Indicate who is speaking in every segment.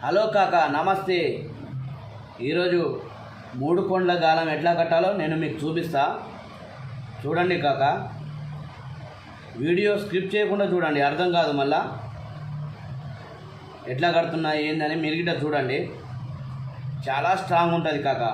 Speaker 1: Hello కాకా, నమస్తే. ఈరోజు 3 కొండల గాలం ఎట్లా కట్టాలో నేను మీకు చూపిస్తా. చూడండి కాకా, వీడియో స్క్రిప్ట్ చేయకుండా చూడండి, అర్థం కాదు. మళ్ళా ఎట్లా కడుతున్నా ఏందని మీరు గిట్ట చూడండి. చాలా స్ట్రాంగ్ ఉంటుంది కాకా.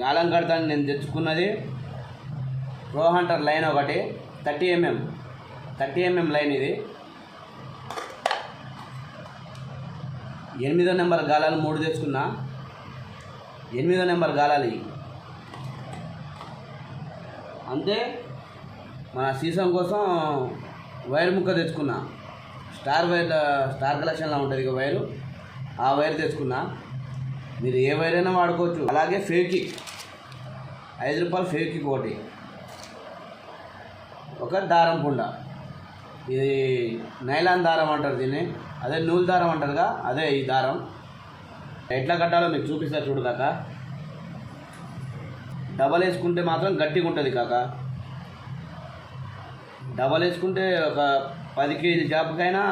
Speaker 1: గాలం కడతాను నేను తెచ్చుకున్నది ప్రో హంటర్ లైన్ ఒకటి 30 mm లైన్. ఇది 8వ నెంబర్ గాలాలు 3 తెచ్చుకున్నా. 8వ నెంబర్ గాలాలు అంతే. మన సీసం కోసం వైర్ ముక్క తెచ్చుకున్నా. స్టార్ కలెక్షన్లో ఉంటుంది ఇక వైరు, ఆ వైర్ తెచ్చుకున్నా. మీరు ఏ వైర్ అయినా వాడుకోవచ్చు. అలాగే ఫెవికిక్, 5 రూపాయలు ఫెవికిక్ ఒకటి, ఒక దారం పుండ. ఇది నైలాన్ దారం అంటారు దీన్ని, అదే నూలు దారం అంటారుగా, అదే ఈ దారం. ఎట్లా కట్టాలో మీకు చూపిస్తా చూడు కాక. డబల్ వేసుకుంటే మాత్రం గట్టిగా ఉంటుంది కాక. డబల్ వేసుకుంటే ఒక 10 కేజీ జాబ్కైనా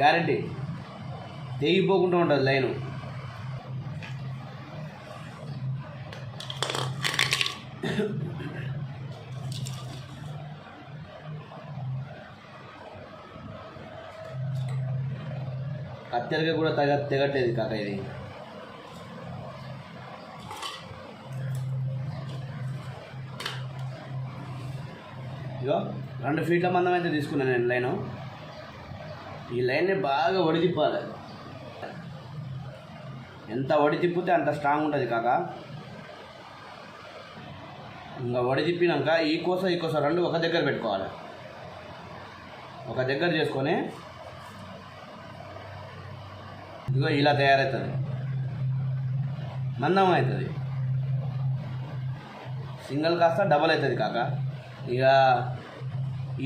Speaker 1: గ్యారంటీ, తెగిపోకుండా ఉంటుంది లైను. కత్తెరగా కూడా తెగట్లేదు కాక. ఇది ఇగో 2 ఫీట్ల మందం అయితే తీసుకున్నాను నేను లైను. ఈ లైన్ని బాగా వడి తిప్పాలి. ఎంత వడి తిప్పితే అంత స్ట్రాంగ్ ఉంటుంది కాక. ఇంకా వడి తిప్పినాక ఈ కోస 2 ఒక దగ్గర పెట్టుకోవాలి. ఒక దగ్గర చేసుకొని ఇదిగో ఇలా తయారవుతుంది, మందం అవుతుంది. సింగిల్ కాస్త డబల్ అవుతుంది కాక. ఇక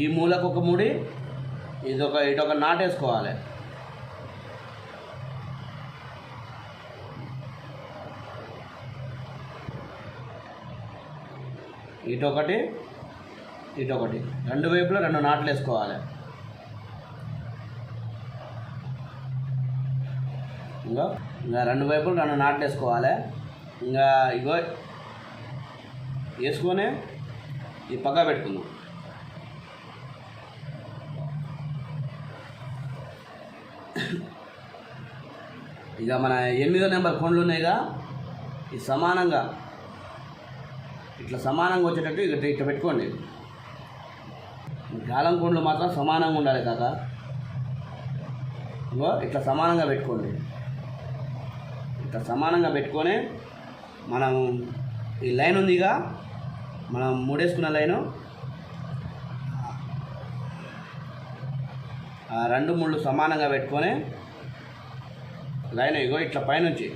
Speaker 1: ఈ మూలకు ఒక ముడి, ఇటొక నాటేసుకోవాలి. ఇటొకటి 2 వైపులా 2 నాట్లు వేసుకోవాలి. ఇంకా 2 వైపులు 2 నాట్లు వేసుకోవాలి. ఇంకా ఇగో వేసుకొని ఈ పక్క పెట్టుకుందాం. ఇక మన 8వ నెంబర్ కొండలు ఉన్నాయిగా, ఈ సమానంగా ఇట్లా సమానంగా వచ్చేటట్టు ఇట్లా పెట్టుకోండి. గాలం కొండలు మాత్రం సమానంగా ఉండాలి కాక. ఇగో ఇట్లా సమానంగా పెట్టుకోండి. ఇట్లా సమానంగా పెట్టుకొని మనం ఈ లైన్ ఉందిగా, మనం మూడేసుకున్న లైను, ఆ 2 ముళ్ళు సమానంగా పెట్టుకొని లైన్ ఇగో ఇట్లా పైనుంచి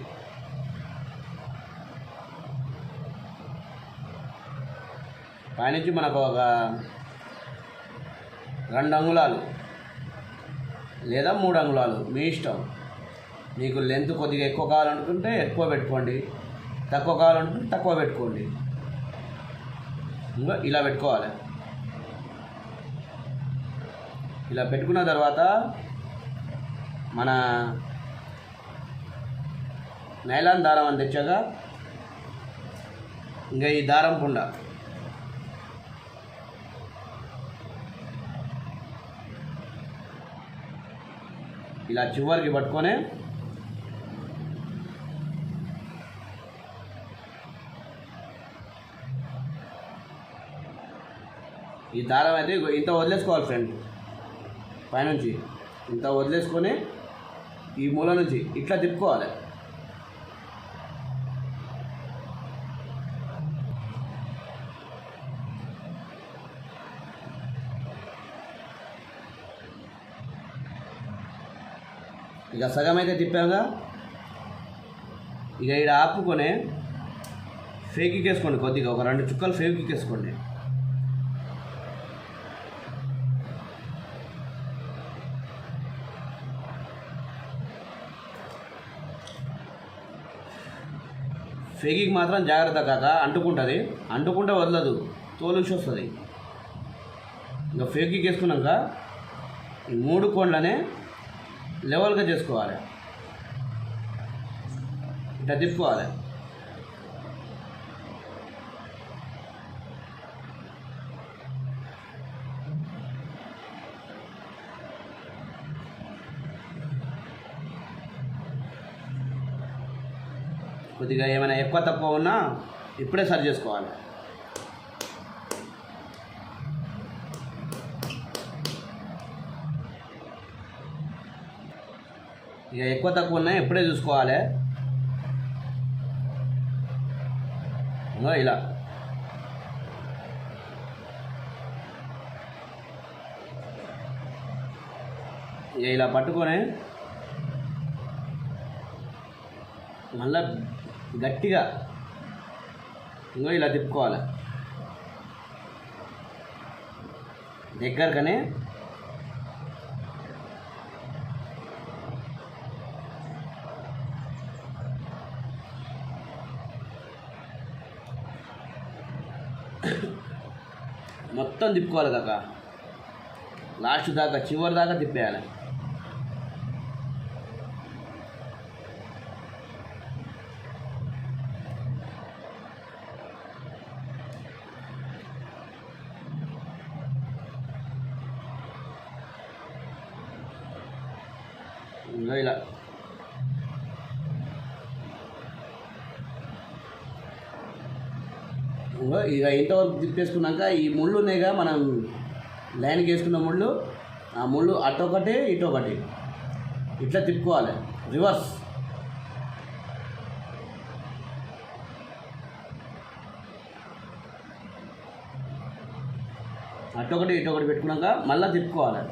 Speaker 1: మనకు ఒక 2 అంగుళాలు లేదా 3 అంగుళాలు మీ ఇష్టం. మీకు లెంత్ కొద్దిగా ఎక్కువ కావాలనుకుంటే ఎక్కువ పెట్టుకోండి, తక్కువ కావాలనుకుంటే తక్కువ పెట్టుకోండి. ఇంకా ఇలా పెట్టుకోవాలి. ఇలా పెట్టుకున్న తర్వాత మన నైలాన్ దారం అని తెచ్చాక ఇంకా ఈ దారం పుండ ఇలా చివరికి పట్టుకొని ఈ దారం అయితే ఇంత వదిలేసుకోవాలి ఫ్రెండ్. పైనుంచి ఇంత వదిలేసుకొని ఈ మూల నుంచి ఇట్లా తిప్పుకోవాలి. ఇక సగం అయితే తిప్పాగా, ఇక ఇక్కడ ఆపుకొని ఫేకిక్ వేసుకోండి. కొద్దిగా ఒక 2 చుక్కలు ఫేకిక్ వేసుకోండి. ఫేకిక్ మాత్రం జాగ్రత్త కాక, అంటుకుంటే వదలదు, తోలుసి వస్తుంది. ఇంకా ఫేకిక్ వేసుకున్నాక ఈ 3 కోన్లనే లెవెల్గా చేసుకోవాలి. ఇట్లా తిప్పుకోవాలి. కొద్దిగా ఏమైనా ఎక్కువ తక్కువ ఉన్నా ఇప్పుడే సరి చేసుకోవాలి. ఇక ఎక్కువ తక్కువ ఉన్నాయి ఎప్పుడే చూసుకోవాలి. ఇలా ఇక ఇలా పట్టుకొని మళ్ళా గట్టిగా ఇలా తిప్పుకోవాలి. దగ్గరకనే మొత్తం తిప్పుకోవాలి కాక, లాస్ట్ దాకా చివరి దాకా తిప్పేయాలి. ఇలా ఇక ఇంతవరకు తిప్పేసుకున్నాక ఈ ముళ్ళు ఉన్నాయిగా మనం లైన్కి వేసుకున్న ముళ్ళు, ఆ ముళ్ళు అటొకటి ఇటొకటి ఇట్లా తిప్పుకోవాలి. రివర్స్ అటొకటి ఇటొకటి పెట్టుకున్నాక మళ్ళీ తిప్పుకోవాలి.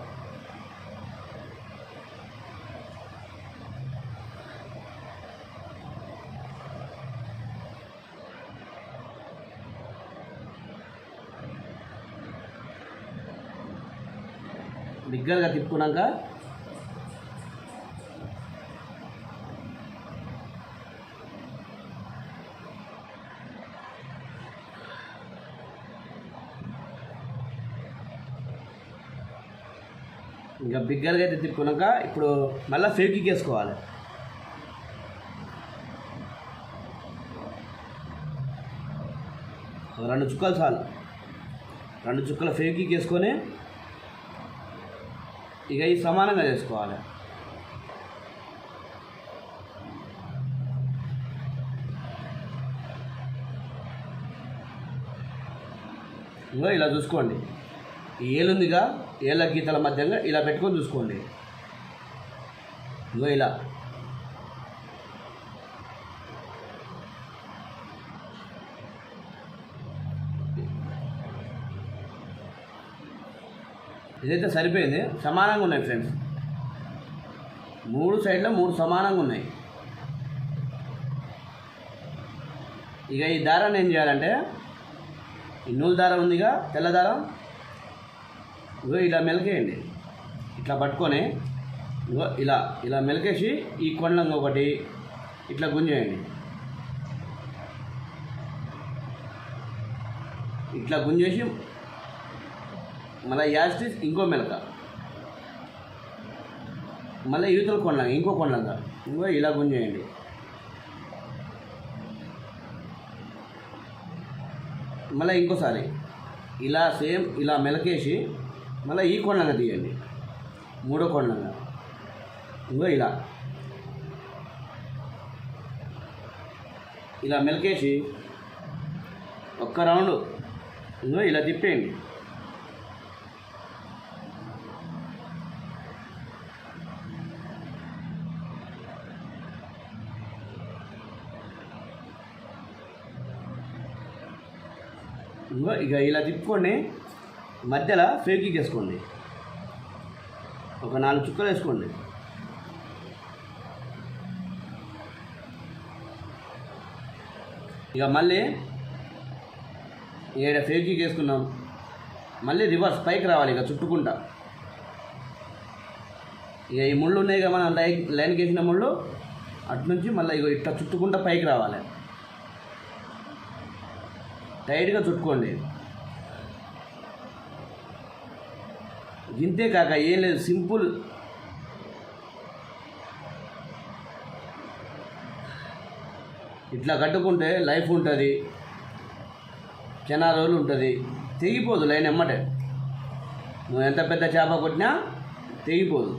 Speaker 1: బిగ్గరగా తిప్పుకున్నాక ఇంకా బిగ్గరగా అయితే తిప్పుకున్నాక ఇప్పుడు మళ్ళీ ఫేవిక్విక్ వేసుకోవాలి. ఒక 2 చుక్కలు చాలు. 2 చుక్కల ఫేవిక్విక్ వేసుకొని ఇక ఈ సమానంగా చేసుకోవాలి. ఇంకా ఇలా చూసుకోండి. ఈ ఏలుందిగా, ఏళ్ళ గీతల మధ్యంగా ఇలా పెట్టుకొని చూసుకోండి. ఇంకా ఇలా ఇదైతే సరిపోయింది. సమానంగా ఉన్నాయి ఫ్రెండ్స్, 3 సైడ్లో 3 సమానంగా ఉన్నాయి. ఇక ఈ దారాన్ని ఏం చేయాలంటే, ఈ నూలు దారం ఉందిగా, తెల్ల దారం, ఇలా మెలికేయండి. ఇట్లా పట్టుకొని ఇలా ఇలా మెలికేసి ఈ కొండంగా ఒకటి ఇట్లా గుంజేయండి. ఇట్లా గుంజేసి మళ్ళీ యాస్టిస్ ఇంకో మెలక, మళ్ళీ యూతుల కొండంగా ఇంకో కొండంగా ఇలా గుంజేయండి. మళ్ళీ ఇంకోసారి ఇలా సేమ్ ఇలా మెలకేసి మళ్ళీ ఈ కొండంగా తీయండి, 3వ కొండంగా. ఇలా ఇలా మెలకేసి ఒక్క రౌండ్ ఇలా తిప్పేయండి. ఇక ఇలా తిప్పుకొని మధ్యలో ఫేవిక్విక్ వేసుకోండి. ఒక 4 చుక్కలు వేసుకోండి. ఇక మళ్ళీ ఇక్కడ ఫేవిక్విక్ వేసుకున్నాం, మళ్ళీ రివర్స్ పైకి రావాలి. ఇక చుట్టుకుంటా ఇక ఈ ముళ్ళు ఉన్నాయి కదా, మనం లైన్కి వేసిన ముళ్ళు, అట్నుంచి మళ్ళీ ఇక ఇట్లా చుట్టుకుంటా పైకి రావాలి. టైట్గా చుట్టుకోండి. ఇంతే కాక ఏం లేదు, సింపుల్. ఇట్లా కట్టుకుంటే లైఫ్ ఉంటుంది, చాలా రోజులు ఉంటుంది, తెగిపోదు లైన్ ఎమ్మటే. నువ్వు ఎంత పెద్ద చేప కొట్టినా తెగిపోదు.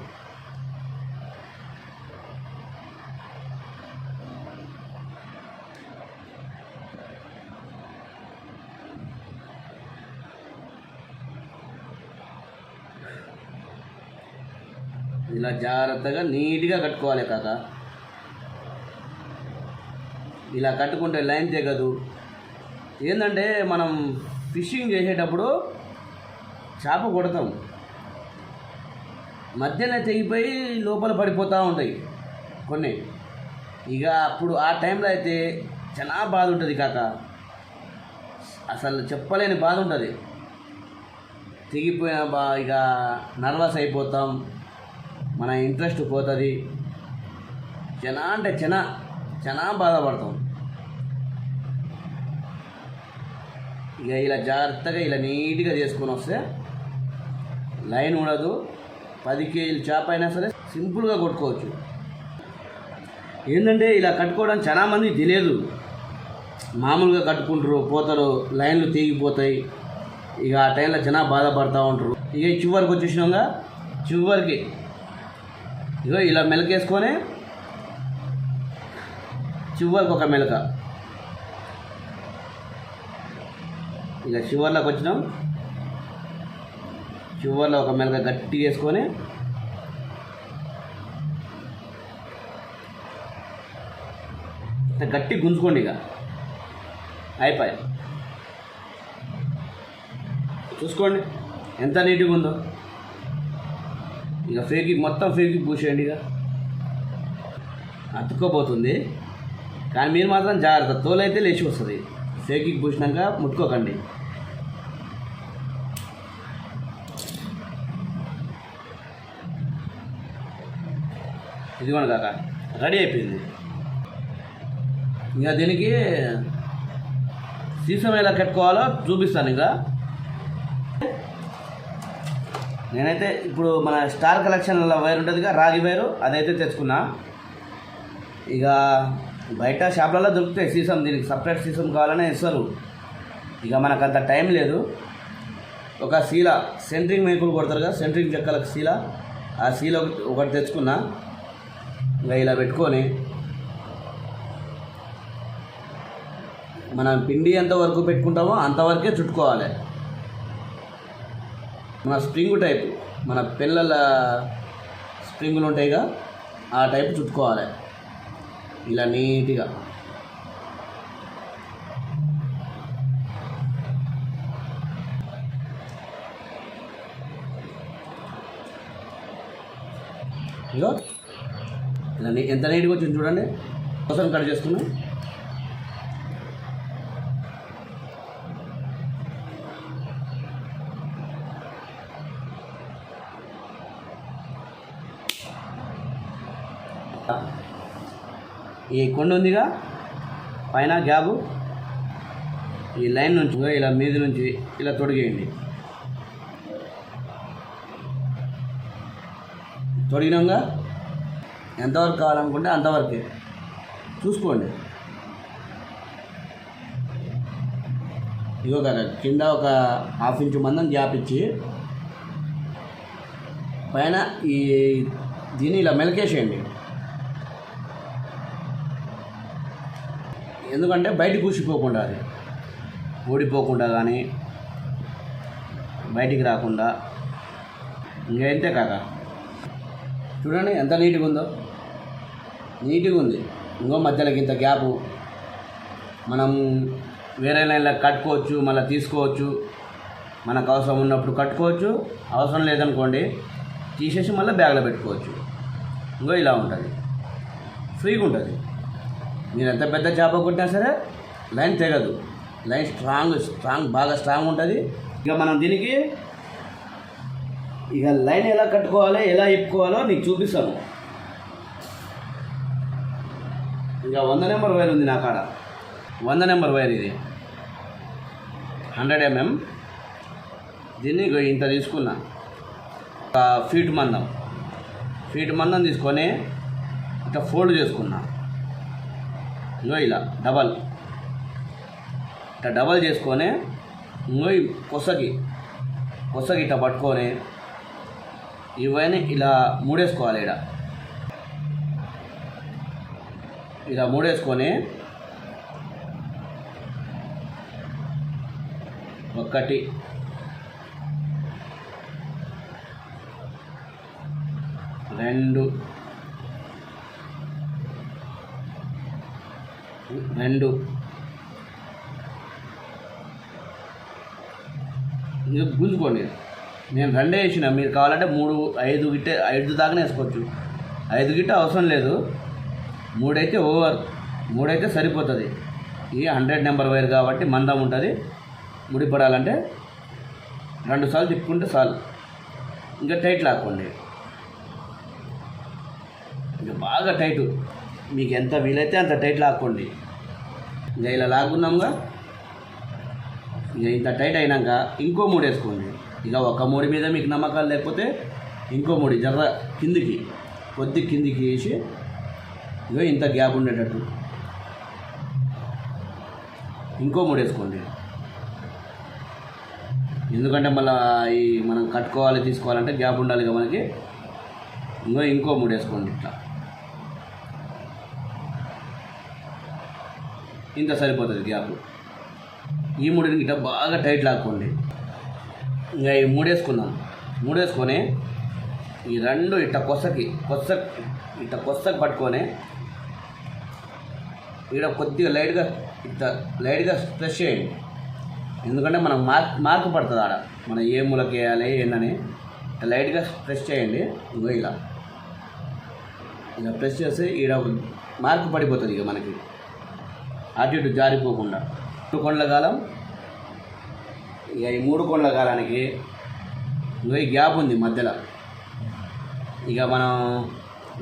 Speaker 1: ఇలా జాగ్రత్తగా నీట్గా కట్టుకోవాలి కాక. ఇలా కట్టుకుంటే లైన్ తెగదు. ఏంటంటే మనం ఫిషింగ్ చేసేటప్పుడు చేప కొడతాం, మధ్యలో తెగిపోయి లోపల పడిపోతూ ఉంటాయి కొన్ని. ఇక అప్పుడు ఆ టైంలో అయితే చాలా బాధ ఉంటుంది కాక, అసలు చెప్పలేని బాధ ఉంటుంది. తెగిపోయిన ఇక నర్వస్ అయిపోతాం, మన ఇంట్రెస్ట్ పోతుంది, చాలా అంటే చాలా బాధపడతాం. ఇక ఇలా జాగ్రత్తగా ఇలా నీట్గా చేసుకొని వస్తే లైన్ ఉండదు. 10 కేజీలు చేప అయినా సరే సింపుల్గా కొట్టుకోవచ్చు. ఏంటంటే ఇలా కట్టుకోవడం చాలామంది తెలియదు. మామూలుగా కట్టుకుంటారు, పోతారు, లైన్లు తెగిపోతాయి. ఇక ఆ టైంలో చాలా బాధపడుతూ ఉంటారు. ఇక చివరికి వచ్చేసినాక చివరికి ఇగో ఇలా మెలకేసుకొని చివరికి ఒక మెలక, ఇక చివర్లోకి వచ్చినాం. చివర్లో ఒక మెలక గట్టిగా వేసుకొని గట్టి గుంజుకోండి. ఇక అయిపోయి చూసుకోండి ఎంత నీట్గా ఉందో. ఇక మొత్తం ఫేకి పూసేయండి. ఇక అతుక్కోపోతుంది, కానీ మీరు మాత్రం జాగ్రత్త, తోలైతే లేచి వస్తుంది. ఫేకి పూసినాక ముట్టుకోకండి. ఇదిగోండి కాక, రెడీ అయిపోయింది. ఇంకా దీనికి సీసం ఎలా కట్టుకోవాలో చూపిస్తాను. ఇక నేనైతే ఇప్పుడు మన స్టార్ కలెక్షన్ల వైర్ ఉంటుంది కదా, రాగి వైరు, అదైతే తెచ్చుకున్నా. ఇక బయట షాప్లలో దొరుకుతాయి సీసం, దీనికి సపరేట్ సీసం కావాలనే ఇస్తారు. ఇక మనకు అంత టైం లేదు. ఒక శీల, సెంట్రింగ్ మేకులు కొడతారు కదా, సెంట్రింగ్ చెక్కలకు శీల, ఆ శీల ఒకటి తెచ్చుకున్నా. ఇక ఇలా పెట్టుకొని మనం పిండి ఎంతవరకు పెట్టుకుంటామో అంతవరకే చుట్టుకోవాలి. మన స్ప్రింగ్ టైపు, మన పిల్లల స్ప్రింగులు ఉంటాయిగా, ఆ టైపు చుట్టుకోవాలి ఇలా నీట్గా. ఇగో ఇలా ఎంత నీట్గా వచ్చింది చూడండి. కోసం కట్ చేసుకున్నాం. ఈ కొండ ఉందిగా పైన గ్యాబు, ఈ లైన్ నుంచి ఇలా మీద నుంచి ఇలా తొడిగేయండి. తొడిగినాక ఎంతవరకు కావాలనుకుంటే అంతవరకే చూసుకోండి. ఇగో కదా కింద ఒక 1/2 ఇంచు మందం గ్యాప్ ఇచ్చి పైన ఈ దీన్ని ఇలా మెలకేసేయండి. ఎందుకంటే బయటికి కూసిపోకుండా, అది ఓడిపోకుండా కానీ బయటికి రాకుండా. ఇంకేంతే కాక చూడండి ఎంత నీట్గా ఉందో. నీట్గా ఉంది. ఇంకో మధ్యలోకి ఇంత గ్యాపు, మనం వేరే లైన్లో కట్టుకోవచ్చు, మళ్ళీ తీసుకోవచ్చు. మనకు అవసరం ఉన్నప్పుడు కట్టుకోవచ్చు, అవసరం లేదనుకోండి తీసేసి మళ్ళీ బ్యాగ్లో పెట్టుకోవచ్చు. ఇంకో ఇలా ఉంటుంది, ఫ్రీగా ఉంటుంది. మీరు ఎంత పెద్ద చేప కొట్టినా సరే లైన్ తెగదు. లైన్ బాగా స్ట్రాంగ్ ఉంటుంది. ఇక మనం దీనికి ఇక లైన్ ఎలా కట్టుకోవాలో, ఎలా ఇప్పుకోవాలో నీకు చూపిస్తాను. ఇక 100 నెంబర్ వైర్ ఉంది నా కాడ. 100 నెంబర్ వైర్ ఇది 100 mm. దీన్ని ఇంత తీసుకున్నా. ఫీట్ మందం తీసుకొని ఇట్లా ఫోల్డ్ చేసుకున్నా. ఇంకో ఇలా డబల్ చేసుకొని ఇంకో కొసకి ఇట్లా పట్టుకొని ఇవన్నీ ఇలా మూడేసుకోవాలి. ఇలా మూడేసుకొని 1 2 ఇది గుంజుకోండి. నేను 2 వేసిన, మీరు కావాలంటే 3 5 దాకానే వేసుకోవచ్చు. 5 గిట్ట అవసరం లేదు, 3 అయితే ఓవర్, 3 అయితే సరిపోతుంది. ఇది 100 నెంబర్ వైర్ కాబట్టి మందం ఉంటుంది. ముడిపడాలంటే 2 సార్లు తిప్పుకుంటే చాలు. ఇంకా టైట్ లాక్కోండి, ఇంకా బాగా టైటు, మీకు ఎంత వీలైతే అంత టైట్ లాక్కోండి. ఇంకా ఇలా లాక్కున్నాముగా. ఇక ఇంత టైట్ అయినాక ఇంకో 3 వేసుకోండి. ఇక ఒక 3 మీద మీకు నమ్మకాలు లేకపోతే ఇంకో 3 జర్ర కిందికి వేసి ఇక ఇంత గ్యాప్ ఉండేటట్టు ఇంకో 3 వేసుకోండి. ఎందుకంటే మళ్ళీ ఈ మనం కట్టుకోవాలి తీసుకోవాలంటే గ్యాప్ ఉండాలి కదా మనకి. ఇంకో 3 వేసుకోండి. ఇట్లా ఇంత సరిపోతుంది గ్యాప్. ఈ 3 ఇట్లా బాగా టైట్ లాక్కోండి. ఇంకా ఈ 3 వేసుకున్నాం. 3 వేసుకొని ఈ 2 ఇట్లా కొసకి పట్టుకొని ఇక్కడ కొద్దిగా లైట్గా ప్రెస్ చేయండి. ఎందుకంటే మనం మార్క్ పడుతుంది ఆడ, మనం ఏ మూలకి వేయాలి ఏంటని లైట్గా ప్రెస్ చేయండి. ఇంకో ఇలా ప్రెస్ చేస్తే ఈడ మార్క్ పడిపోతుంది. ఇక మనకి అటు ఇటు జారిపోకుండా 3 కొండల కాలం. ఇక ఈ 3 కొండల కాలానికి ఇంకో ఈ గ్యాప్ ఉంది మధ్యలో. ఇక మనం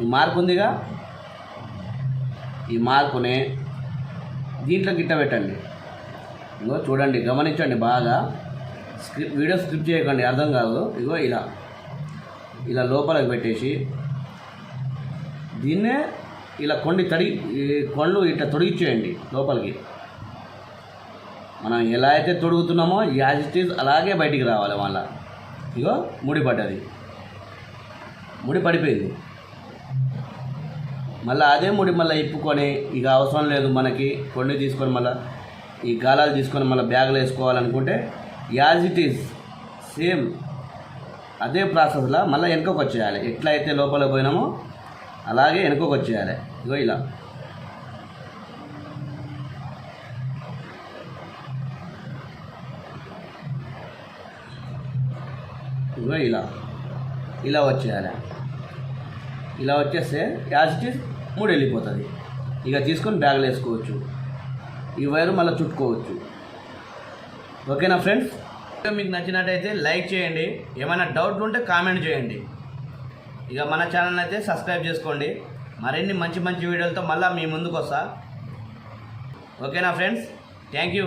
Speaker 1: ఈ మార్క్ ఉందిగా, ఈ మార్కుని దీంట్లో గిట్ట పెట్టండి. ఇంకో చూడండి, గమనించండి బాగా, వీడియో స్కిప్ చేయకండి, అర్థం కాదు. ఇగో ఇలా లోపలికి పెట్టేసి దీన్నే ఇలా కొండ్లు ఇట్లా తొడిగిచ్చేయండి లోపలికి. మనం ఎలా అయితే తొడుగుతున్నామో యాజ్ ఇట్ ఈజ్ అలాగే బయటికి రావాలి. మళ్ళీ ఇగో ముడి పడిపోయింది. మళ్ళీ అదే ముడి మళ్ళీ ఇప్పుకొని ఇక అవసరం లేదు మనకి, కొన్ని తీసుకొని మళ్ళీ ఈ గాలాలు తీసుకొని మళ్ళీ బ్యాగ్లో వేసుకోవాలనుకుంటే యాజ్ ఇట్ ఈజ్ సేమ్ అదే ప్రాసెస్లో మళ్ళీ వెనుకకు వచ్చేయాలి. ఎట్లా అయితే లోపల పోయినామో అలాగే వెనుకకు వచ్చేయాలి. ఇగో ఇలా వచ్చేయాలి. ఇలా వచ్చేస్తే యాజ్ ఇట్ ఈజ్ 3 వెళ్ళిపోతుంది. ఇక తీసుకొని బ్యాగ్లో వేసుకోవచ్చు. ఈ వైరు మళ్ళీ చుట్టుకోవచ్చు. ఓకేనా ఫ్రెండ్స్? మీకు నచ్చినట్టయితే లైక్ చేయండి, ఏమైనా డౌట్లు ఉంటే కామెంట్ చేయండి. ఇక మన ఛానల్ అయితే సబ్స్క్రైబ్ చేసుకోండి. మరిన్ని మంచి వీడియోలతో మళ్ళీ మీ ముందుకు వస్తా. ఓకేనా ఫ్రెండ్స్? Thank you.